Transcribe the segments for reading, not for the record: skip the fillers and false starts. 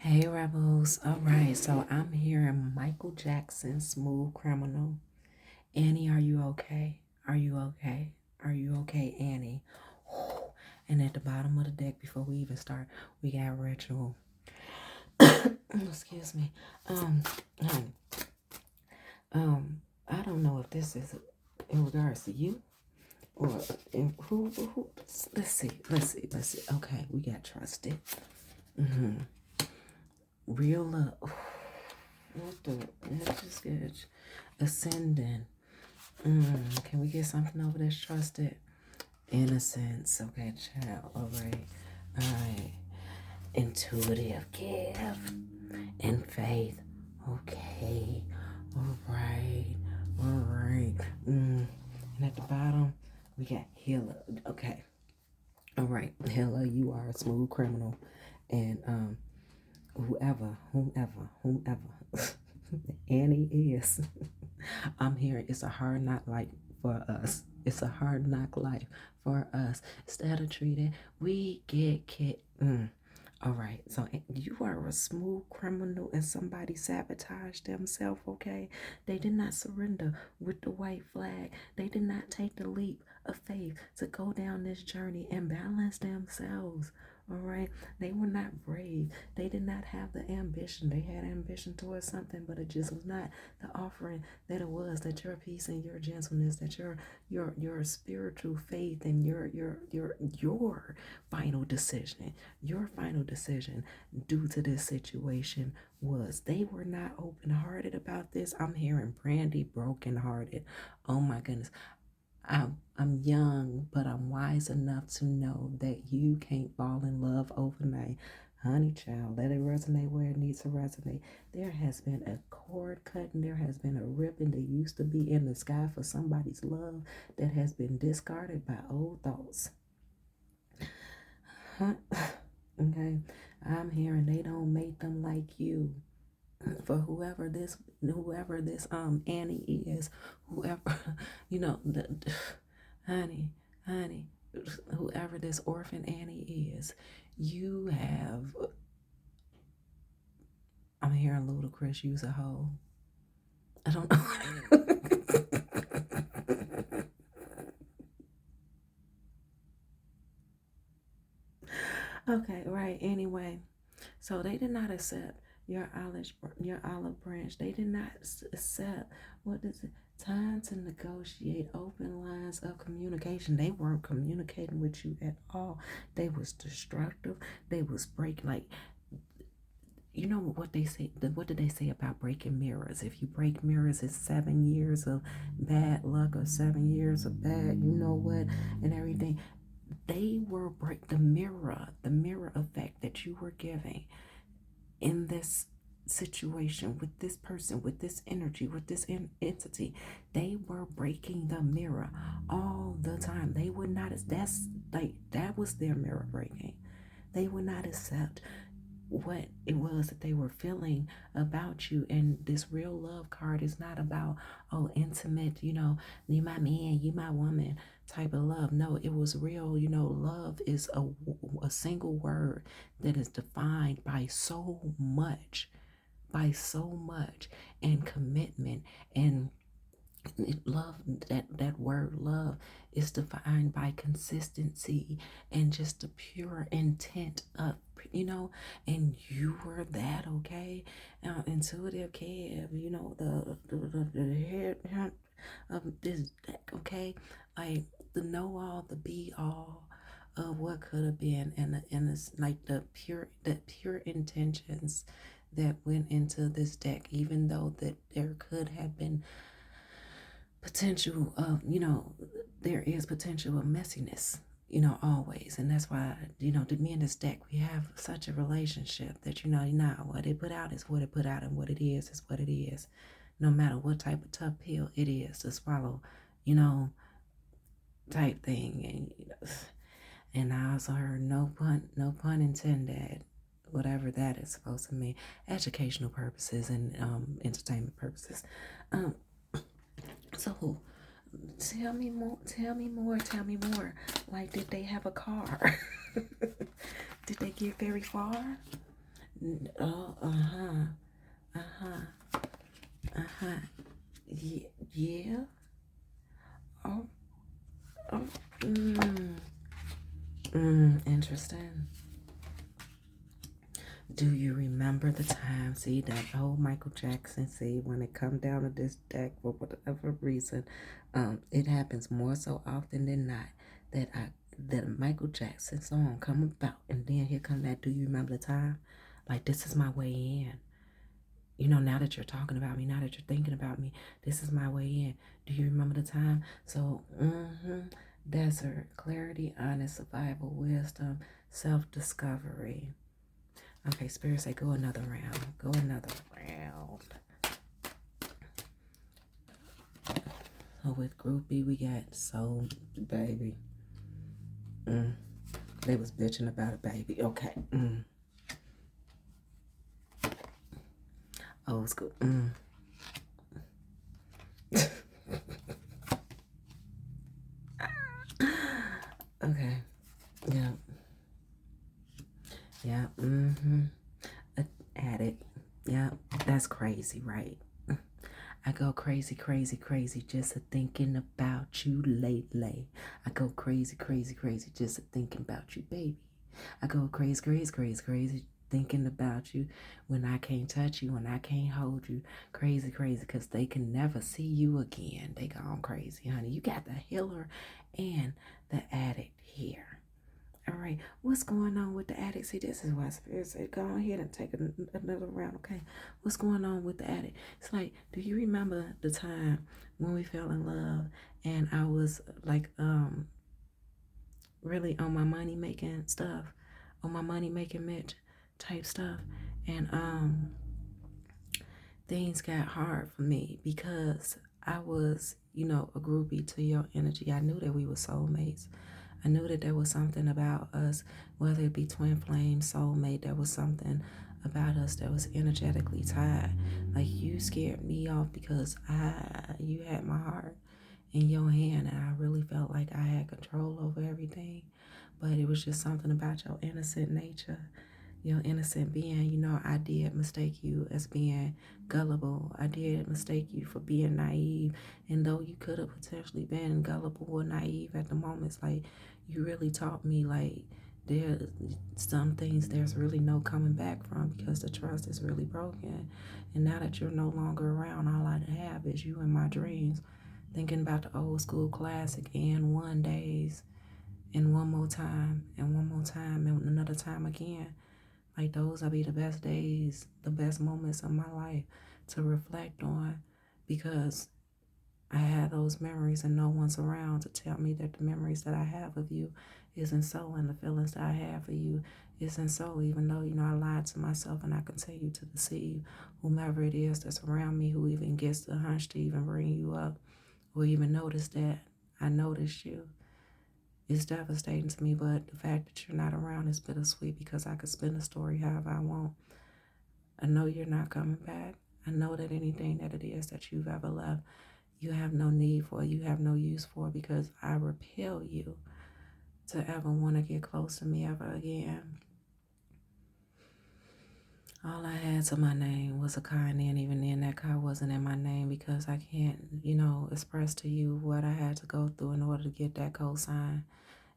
Hey Rebels. All right, so I'm hearing Michael Jackson, Smooth Criminal. Annie, are you okay? Are you okay? Are you okay, Annie? And at the bottom of the deck, before we even start, we got Ritual. Excuse me. Um, um, I don't know if this is in regards to you or who. Let's see. Okay, we got trusted. Mm-hmm. Real love. What the? It's just good. Ascending. Can we get something over this trusted? Innocence. Okay, child. All right. All right. Intuitive gift and faith. Okay. All right. All right. And at the bottom, we got healer. Okay. All right. Healer, you are a smooth criminal. And whomever Annie is. I'm here. It's a hard knock life for us. It's a hard knock life for us. Instead of treating, we get kicked. All right. So you are a smooth criminal and somebody sabotaged themselves, okay? They did not surrender with the white flag. They did not take the leap of faith to go down this journey and balance themselves. All right. They were not brave. They did not have the ambition. They had ambition towards something, but it just was not the offering that it was. That your peace and your gentleness, that your spiritual faith and your final decision due to this situation was they were not open hearted about this. I'm hearing Brandy broken hearted. Oh my goodness. I'm young, but I'm wise enough to know that you can't fall in love overnight. Honey child, let it resonate where it needs to resonate. There has been a cord cut and there has been a ribbon that used to be in the sky for somebody's love that has been discarded by old thoughts. Huh? Okay. I'm hearing they don't make them like you. For whoever this Annie is, whoever honey, honey, whoever this orphan Annie is, you have. I'm hearing Ludacris use a hoe. I don't know. Okay, right. Anyway, so they did not accept your olive branch. They did not accept what is it? Time to negotiate open lines of communication. They weren't communicating with you at all. They was destructive. They was break like you know what they say. What did they say about breaking mirrors? If you break mirrors, it's 7 years of bad luck or 7 years of bad, you know what, and everything. They were the mirror effect that you were giving in this situation with this person, with this energy, with this entity. They were breaking the mirror all the time. They would not, that's like, that was their mirror breaking. They would not accept what it was that they were feeling about you. And this real love card is not about, oh, intimate, you my man, you my woman type of love. No, it was real. Love is a single word that is defined by so much and commitment and love. That word love is defined by consistency and just the pure intent of and you were that. Okay. Intuitive care, the head of this deck. Okay, like the know all, the be all of what could have been, and it's like the pure intentions that went into this deck, even though that there could have been potential of, there is potential of messiness, always. And that's why, to me and this deck, we have such a relationship that, what it put out is what it put out, and what it is what it is. No matter what type of tough pill it is to swallow, you know, type thing. And I also heard no pun intended, whatever that is supposed to mean, educational purposes and entertainment purposes. Um, so tell me more. Like, did they have a car? Did they get very far? Oh, uh-huh, uh-huh. Yeah. Oh, oh. Mm, interesting. Do you remember the time? See that old Michael Jackson. See when it come down to this deck for whatever reason, it happens more so often than not that that a Michael Jackson song come about, and then here come that. Do you remember the time? Like this is my way in. You know, now that you're talking about me, now that you're thinking about me, this is my way in. Do you remember the time? So, desert, clarity, honest, survival, wisdom, self-discovery. Okay, Spirit say go another round. Go another round. So with Group B, we got Soul Baby. They was bitching about a baby. Okay. Old school. Okay. Yeah. Yeah. Addict. Yeah. That's crazy, right? I go crazy, crazy, crazy just a thinking about you lately. I go crazy, crazy, crazy just a thinking about you, baby. I go crazy, crazy, crazy, crazy thinking about you when I can't touch you, when I can't hold you. Crazy, crazy, because they can never see you again. They gone crazy, honey. You got the healer and the addict here. All right, what's going on with the addict? See, this is why Spirit said, go ahead and take another round, okay? What's going on with the addict? It's like, do you remember the time when we fell in love and I was like, really on my money making stuff, on my money making Mitch type stuff, and things got hard for me because I was, a groupie to your energy. I knew that we were soulmates. I knew that there was something about us, whether it be twin flame, soulmate, there was something about us that was energetically tied. Like you scared me off because you had my heart in your hand and I really felt like I had control over everything. But it was just something about your innocent nature, your innocent being. I did mistake you as being gullible. I did mistake you for being naive. And though you could have potentially been gullible or naive at the moments, like you really taught me like there's some things there's really no coming back from because the trust is really broken. And now that you're no longer around, all I have is you in my dreams. Thinking about the old school classic and one days and one more time and one more time and another time again. Like those will be the best days, the best moments of my life to reflect on because I had those memories and no one's around to tell me that the memories that I have of you isn't so and the feelings that I have for you isn't so, even though, I lied to myself and I continue to deceive whomever it is that's around me who even gets the hunch to even bring you up or even notice that I noticed you. It's devastating to me, but the fact that you're not around is bittersweet because I could spin the story however I want. I know you're not coming back. I know that anything that it is that you've ever left, you have no need for, you have no use for because I repel you to ever want to get close to me ever again. All I had to my name was a car, and then even then that car wasn't in my name because I can't, express to you what I had to go through in order to get that cosign.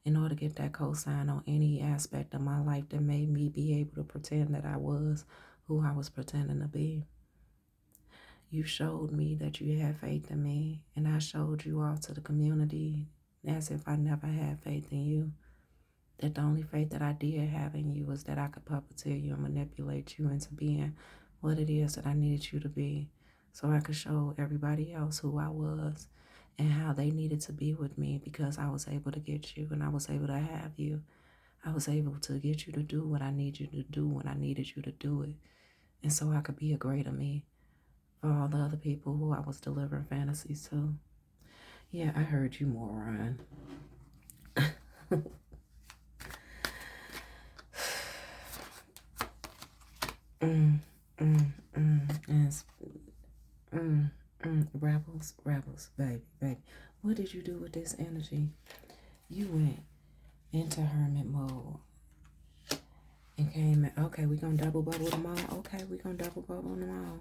In order to get that cosign on any aspect of my life that made me be able to pretend that I was who I was pretending to be. You showed me that you had faith in me, and I showed you all to the community as if I never had faith in you. That the only faith that I did have in you was that I could puppeteer you and manipulate you into being what it is that I needed you to be so I could show everybody else who I was and how they needed to be with me because I was able to get you and I was able to have you. I was able to get you to do what I need you to do when I needed you to do it. And so I could be a greater me for all the other people who I was delivering fantasies to. Yeah, I heard you, moron. mm, mm, mm, rebels, rebels, baby, baby. What did you do with this energy? You went into hermit mode. and came at, okay, we gonna double bubble them all. Okay, we gonna double bubble them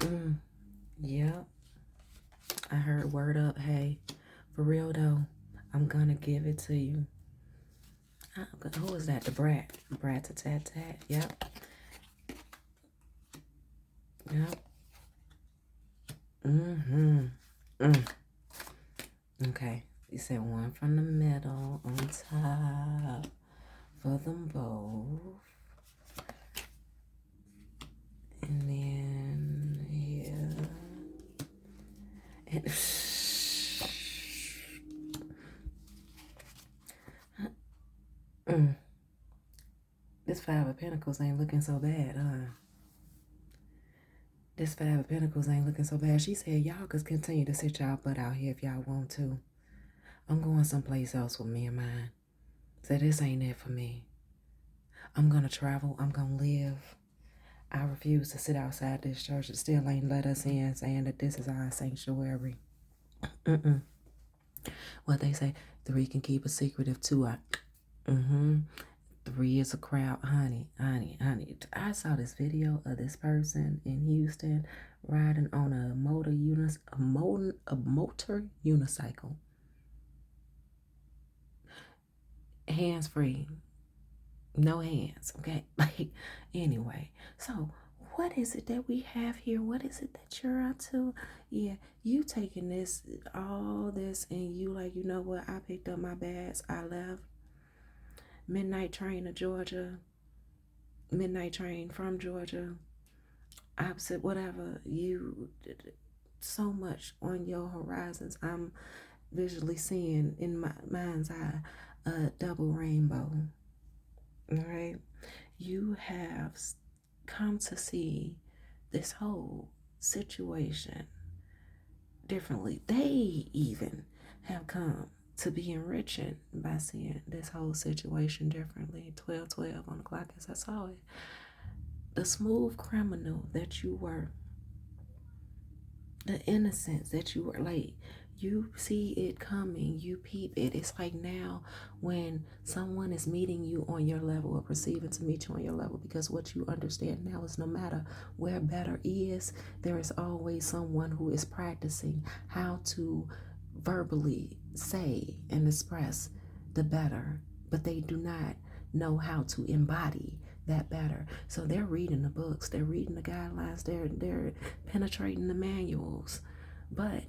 all. Yep. I heard word up. Hey, for real though, I'm gonna give it to you. Who is that? The brat. Brat a tat tat. Yep. Yep. Okay. You said one from the middle on top for them both. And then here. And this Five of Pentacles ain't looking so bad, huh? This Five of Pentacles ain't looking so bad. She said y'all could continue to sit y'all butt out here if y'all want to. I'm going someplace else with me and mine. So this ain't it for me. I'm gonna travel. I'm gonna live. I refuse to sit outside this church. It still ain't let us in, saying that this is our sanctuary. What they say, 3 can keep a secret if 2 are. 3 is a crowd. Honey. I saw this video of this person in Houston riding on a motor unicycle. Hands free. No hands, okay? Like, anyway, so what is it that we have here? What is it that you're up to? Yeah, you taking this, all this, and you like, you know what? I picked up my bags. I left. Midnight train to Georgia. Midnight train from Georgia. Opposite, whatever. You, so much on your horizons. I'm visually seeing in my mind's eye a double rainbow. All right. You have come to see this whole situation differently. They even have come to be enriching by seeing this whole situation differently. 12:12 on the clock as I saw it. The smooth criminal that you were, the innocence that you were, like, you see it coming, you peep it. It's like now when someone is meeting you on your level or perceiving to meet you on your level, because what you understand now is no matter where better is, there is always someone who is practicing how to verbally say and express the better, but they do not know how to embody that better. So they're reading the books, they're reading the guidelines, they're penetrating the manuals, but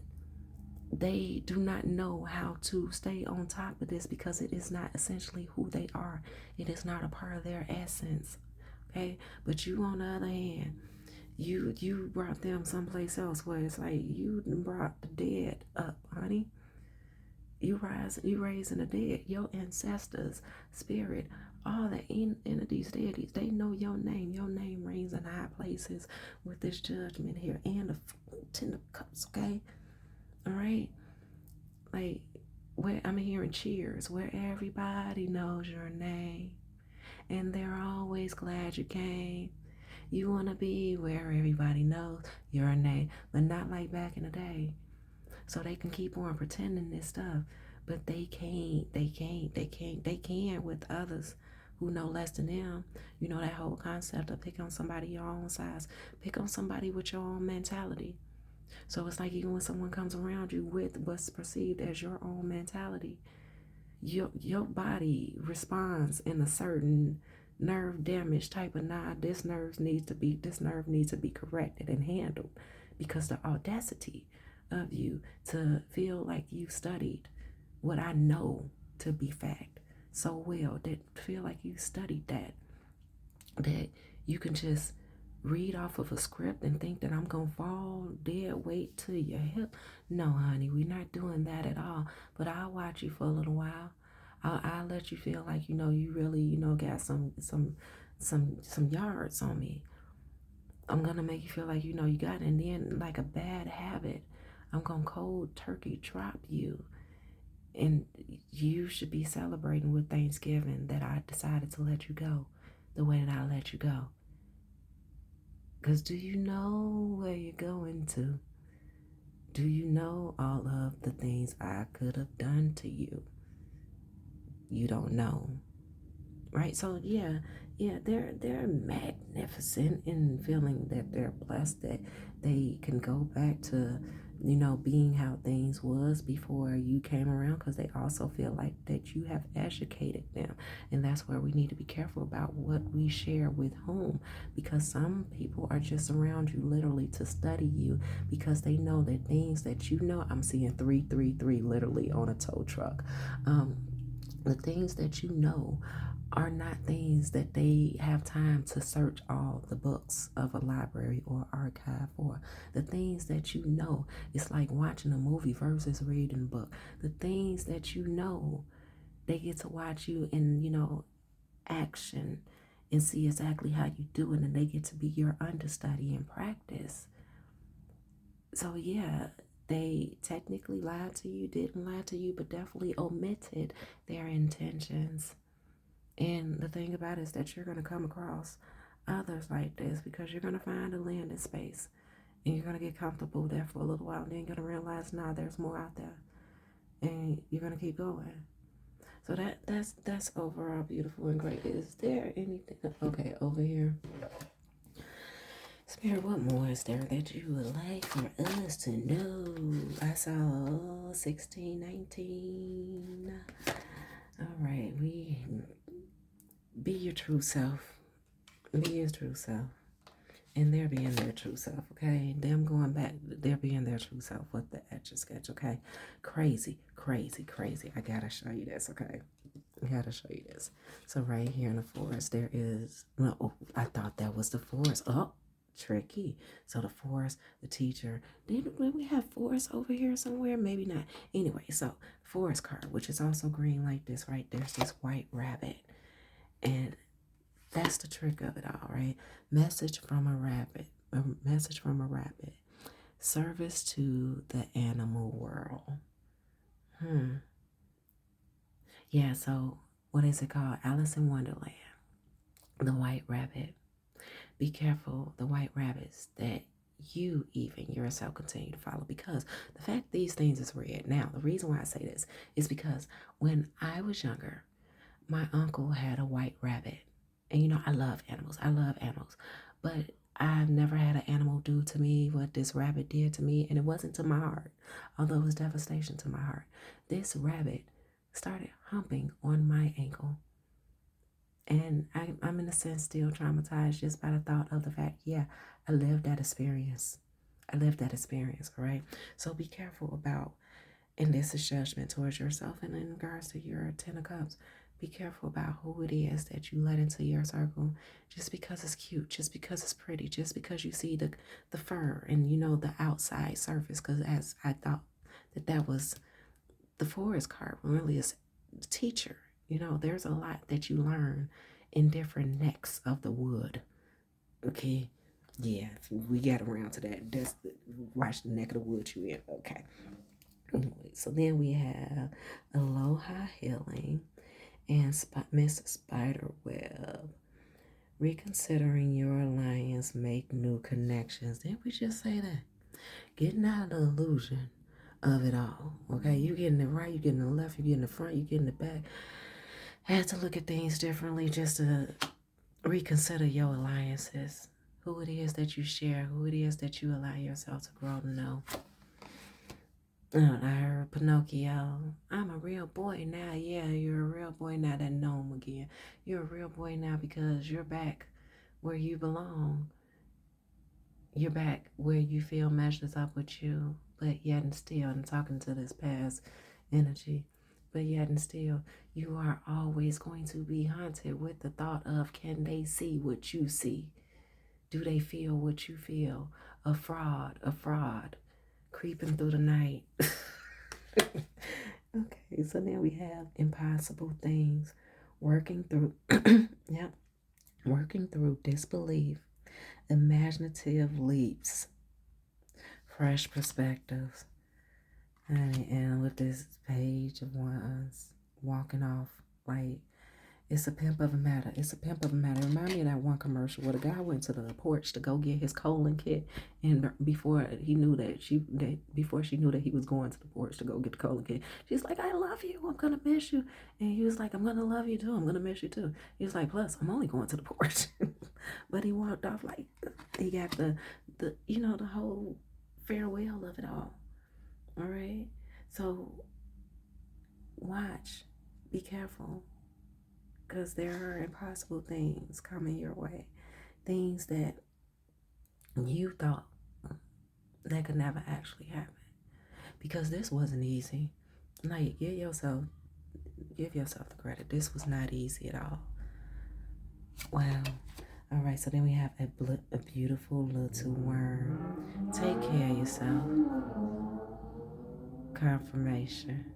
they do not know how to stay on top of this because it is not essentially who they are. It is not a part of their essence. Okay, but you on the other hand, you brought them someplace else where it's like you brought the dead up, honey. You raising the dead. Your ancestors, spirit, all the entities, deities, they know your name. Your name reigns in high places with this judgment here and the Ten of Cups. Okay, all right. Like, where I'm hearing cheers where everybody knows your name and they're always glad you came. You want to be where everybody knows your name, but not like back in the day. So they can keep on pretending this stuff, but they can with others who know less than them. You know that whole concept of pick on somebody your own size, pick on somebody with your own mentality. So it's like even when someone comes around you with what's perceived as your own mentality, your body responds in a certain nerve damage type of, nah, this nerve needs to be corrected and handled, because the audacity of you to feel like you studied what I know to be fact so well, that feel like you studied that you can just read off of a script and think that I'm gonna fall dead weight to your hip. No, honey, we're not doing that at all. But I'll watch you for a little while. I'll let you feel like you really got some yards on me. I'm gonna make you feel like you got it, and then like a bad habit, I'm gonna cold turkey drop you. And you should be celebrating with Thanksgiving that I decided to let you go the way that I let you go. Because do you know where you're going to? Do you know all of the things I could have done to you? You don't know. right? So yeah, they're magnificent in feeling that they're blessed that they can go back to being how things was before you came around, because they also feel like that you have educated them. And that's where we need to be careful about what we share with whom, because some people are just around you literally to study you, because they know that things that I'm seeing 333 literally on a tow truck. The things that are not things that they have time to search all the books of a library or archive for. The things that it's like watching a movie versus reading a book. The things that they get to watch you in, action and see exactly how you do it, and they get to be your understudy in practice. So yeah, they technically lied to you, didn't lie to you, but definitely omitted their intentions. And the thing about it is that you're going to come across others like this, because you're going to find a landing space and you're going to get comfortable there for a little while, and then you're going to realize, nah, there's more out there, and you're going to keep going. So that's overall beautiful and great. Is there anything? Okay, over here. Spirit, what more is there that you would like for us to know? I saw 1619. All right, we be your true self. Be your true self. And they're being their true self, okay? Them going back, they're being their true self with the etch a sketch, okay? Crazy, crazy, crazy. I gotta show you this, okay? I gotta show you this. So right here in the forest, there is, well, oh, I thought that was the forest. Oh, tricky. So the forest, the teacher. Did we have forest over here somewhere? Maybe not. Anyway, so forest card, which is also green like this, right? There's this white rabbit. And that's the trick of it all, right? Message from a rabbit. A message from a rabbit. Service to the animal world. Yeah, so what is it called? Alice in Wonderland. The White Rabbit. Be careful, the white rabbits that you even yourself continue to follow, because the fact these things is red. Now, the reason why I say this is because when I was younger, my uncle had a white rabbit. And I love animals. I love animals. But I've never had an animal do to me what this rabbit did to me. And it wasn't to my heart, although it was devastation to my heart. This rabbit started humping on my ankle. And I'm in a sense still traumatized just by the thought of the fact, yeah, I lived that experience. I lived that experience, all right? So be careful about, and this is judgment towards yourself, and in regards to your Ten of Cups, be careful about who it is that you let into your circle just because it's cute, just because it's pretty, just because you see the fur and the outside surface. Because as I thought that was the forest card, really is the teacher. There's a lot that you learn in different necks of the wood. Okay, yeah, we got around to that. That's watch the neck of the wood you in. Okay. Anyway, so then we have Aloha Healing and Miss Spiderweb. Reconsidering your alliance, make new connections. Didn't we just say that? Getting out of the illusion of it all. Okay, you getting the right, you getting the left, you getting the front, you getting the back. Had to look at things differently just to reconsider your alliances. Who it is that you share, who it is that you allow yourself to grow to know. I heard Pinocchio. I'm a real boy now. Yeah, you're a real boy now. That gnome again. You're a real boy now because you're back where you belong. You're back where you feel measures up with you, but yet and still, and talking to this past energy, but yet and still, you are always going to be haunted with the thought of, can they see what you see? Do they feel what you feel? A fraud, creeping through the night. Okay, so now we have impossible things, working through, yep, working through disbelief, imaginative leaps, fresh perspectives. And with this page of wands walking off, like It's a pimp of a matter. It's a pimp of a matter. Remind me of that one commercial where the guy went to the porch to go get his colon kit, and before he knew before she knew that he was going to the porch to go get the colon kit, she's like, "I love you. I'm gonna miss you," and he was like, "I'm gonna love you too. I'm gonna miss you too." He was like, "Plus, I'm only going to the porch," but he walked off like he got the the whole farewell of it all. All right, so watch, be careful. Because there are impossible things coming your way. Things that you thought that could never actually happen. Because this wasn't easy. Like, give yourself the credit. This was not easy at all. Wow. All right, so then we have a beautiful little worm. Take care of yourself. Confirmation.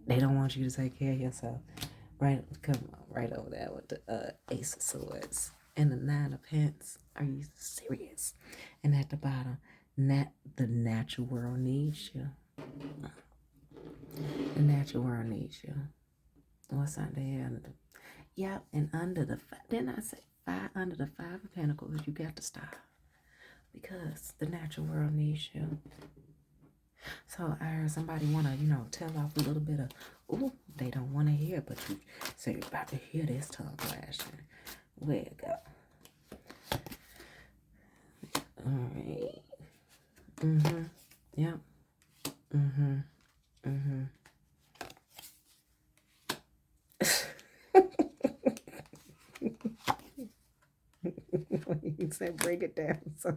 They don't want you to take care of yourself. Right, come on, right over there with the Ace of Swords and the Nine of Pence. Are you serious? And at the bottom, the natural world needs you. The natural world needs you. What's under here? Yep, and under didn't I say under the Five of Pentacles, you got to stop. Because the natural world needs you. So I heard somebody want to, tell off a little bit of, ooh, they don't want to hear, but you say you're about to hear this tongue clashing. Where it go? All right. Mm-hmm. Yep. Mm-hmm. Mm-hmm. You said break it down, so.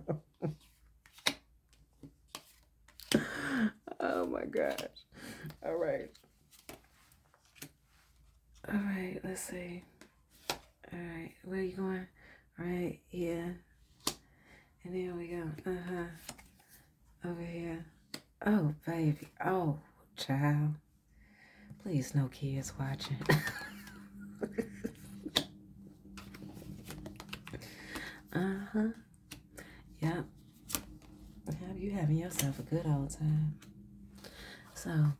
Oh my gosh. All right. All right, let's see. All right, where are you going? All right, here. And there we go. Over here. Oh, baby. Oh, child. Please, no kids watching. Yep. You having yourself a good old time. So,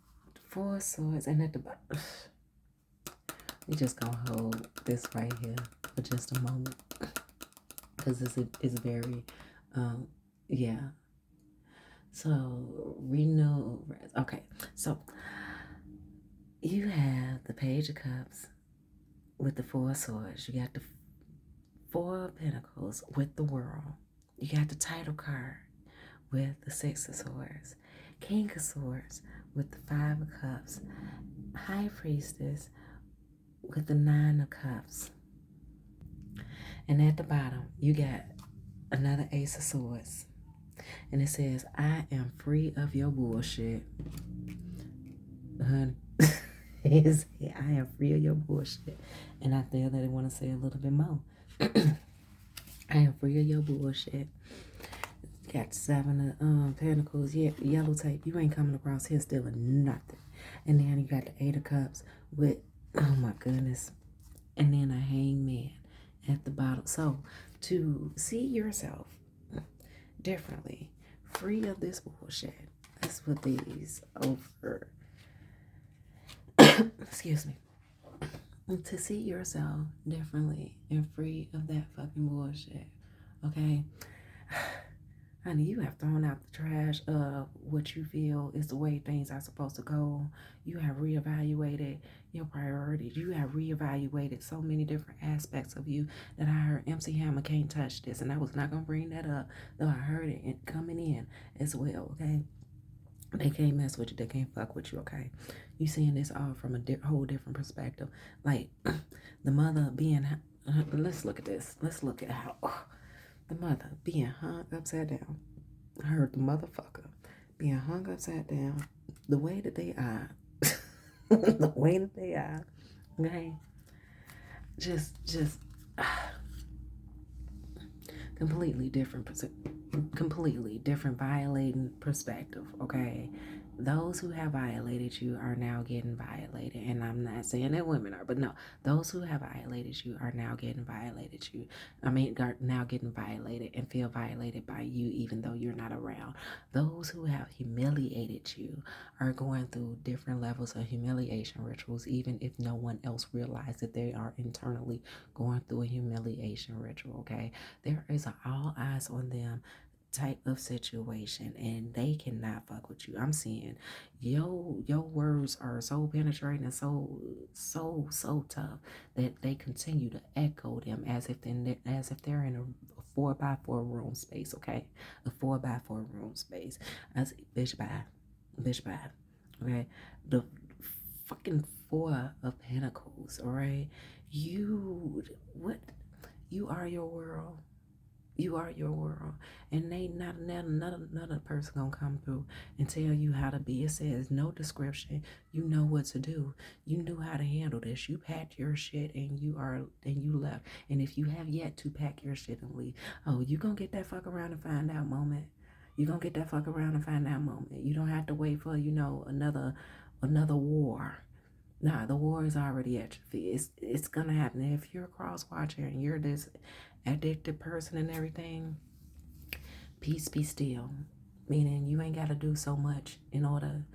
Four Swords, and at the bottom, we just gonna hold this right here for just a moment, because this is very, yeah. So renew. Okay, so you have the Page of Cups with the Four Swords. You got the Four of Pentacles with the World. You got the title card with the Six of Swords, King of Swords with the Five of Cups, High Priestess with the Nine of Cups. And at the bottom, you got another Ace of Swords. And it says, I am free of your bullshit. Honey. I am free of your bullshit. And I feel that I want to say a little bit more. I am free of your bullshit. Got Seven of Pentacles, yellow tape. You ain't coming across here stealing nothing. And then you got the Eight of Cups with, oh my goodness. And then a Hangman at the bottom. So to see yourself differently, free of this bullshit. Let's put these over. Excuse me. To see yourself differently and free of that fucking bullshit. Okay? Honey, you have thrown out the trash of what you feel is the way things are supposed to go. You have reevaluated your priorities. You have reevaluated so many different aspects of you that I heard MC Hammer can't touch this. And I was not going to bring that up, though I heard it coming in as well, okay? They can't mess with you. They can't fuck with you, okay? You seeing this all from a whole different perspective. Like, the mother being... let's look at this. Let's look at how... the mother being hung upside down. I heard the motherfucker being hung upside down. The way that they are. The way that they are. Okay? Just completely different violating perspective, okay? those who have violated you are now getting violated. And I'm not saying that women are, but no, those who have violated you are now getting violated. Are now getting violated and feel violated by you, even though you're not around. Those who have humiliated you are going through different levels of humiliation rituals, even if no one else realizes that they are internally going through a humiliation ritual. Okay, there is an all eyes on them type of situation, and they cannot fuck with you. I'm seeing your words are so penetrating and so tough that they continue to echo them as if they're in a 4x4 room space. Okay, a 4x4 room space. I say, bitch bye. Okay, the fucking Four of Pentacles. All right, you what? You are your world. You are your world. And ain't not another person gonna come through and tell you how to be. It says no description. You know what to do. You knew how to handle this. You packed your shit and you left. And if you have yet to pack your shit and leave, oh, you gonna get that fuck around and find out moment. You gonna get that fuck around and find out moment. You don't have to wait for, another war. Nah, the war is already at your feet. It's gonna happen. If you're a cross watcher and you're this addicted person and everything, peace be still. Meaning you ain't gotta do so much in order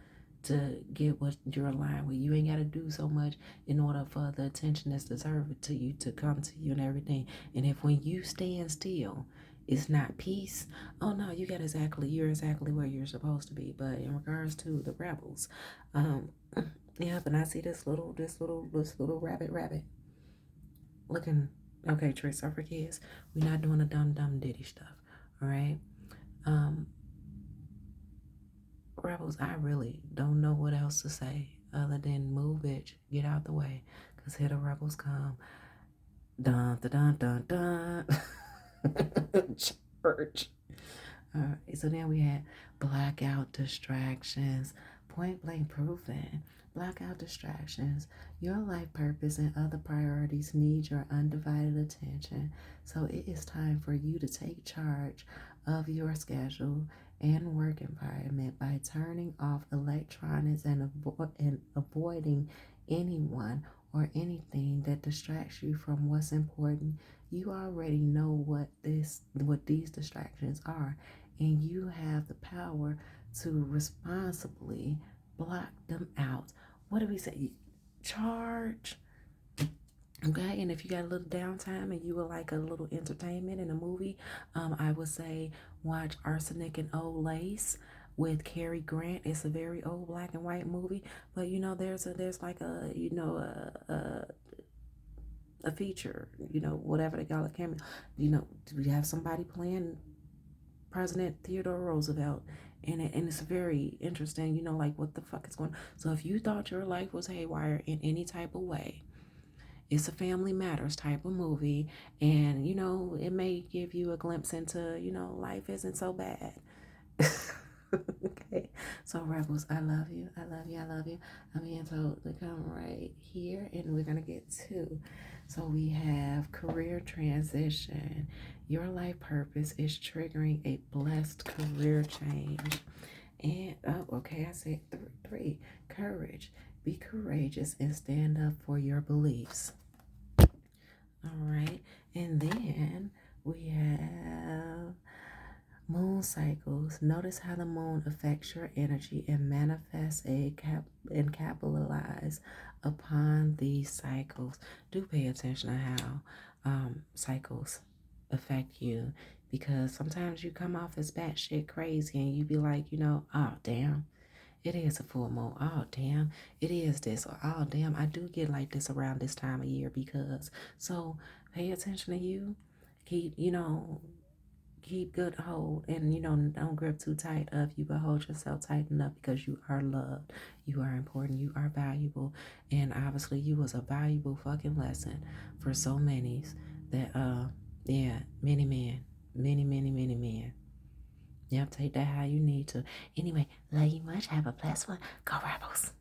to get what you're aligned with. You ain't gotta do so much in order for the attention that's deserved to you to come to you and everything. And if when you stand still, it's not peace. Oh no, you're exactly where you're supposed to be. But in regards to the rebels, yeah, but I see this little rabbit looking. Okay, tricks are for kids. We're not doing the dumb diddy stuff. All right. Um, rebels, I really don't know what else to say other than move, bitch, get out the way, cause here the rebels come. Dun dun dun dun dun. Church. All right, so then we had blackout distractions, point blank proven. Blackout distractions. Your life purpose and other priorities need your undivided attention. So it is time for you to take charge of your schedule and work environment by turning off electronics and avoiding anyone or anything that distracts you from what's important. You already know what these distractions are, and you have the power to responsibly block them out. What do we say? Charge. Okay, and if you got a little downtime and you would like a little entertainment in a movie, I would say watch Arsenic and Old Lace with Cary Grant. It's a very old black and white movie, but there's like a feature, whatever they call it, camera. Do we have somebody playing President Theodore Roosevelt? And it's very interesting, like what the fuck is going on. So if you thought your life was haywire in any type of way, it's a family matters type of movie, and it may give you a glimpse into, life isn't so bad. Okay, so rebels, I love you, I love you, I love you. I'm being told to come right here, and we're gonna get to. So we have career transition. Your life purpose is triggering a blessed career change. And okay, I said three. Courage. Be courageous and stand up for your beliefs. All right, and then we have moon cycles. Notice how the moon affects your energy and manifests and capitalize upon these cycles. Do pay attention to how cycles affect you, because sometimes you come off as batshit crazy and you be like, oh damn, it is a full moon. Oh damn, it is this. Or oh damn, I do get like this around this time of year because. So pay attention to you. Keep good hold, and don't grip too tight of you, but hold yourself tight enough, because you are loved, you are important, you are valuable, and obviously you was a valuable fucking lesson for so many that yeah, many men, many men. Yep, take that how you need to. Anyway, love you much, have a blessed one. Go Rebels.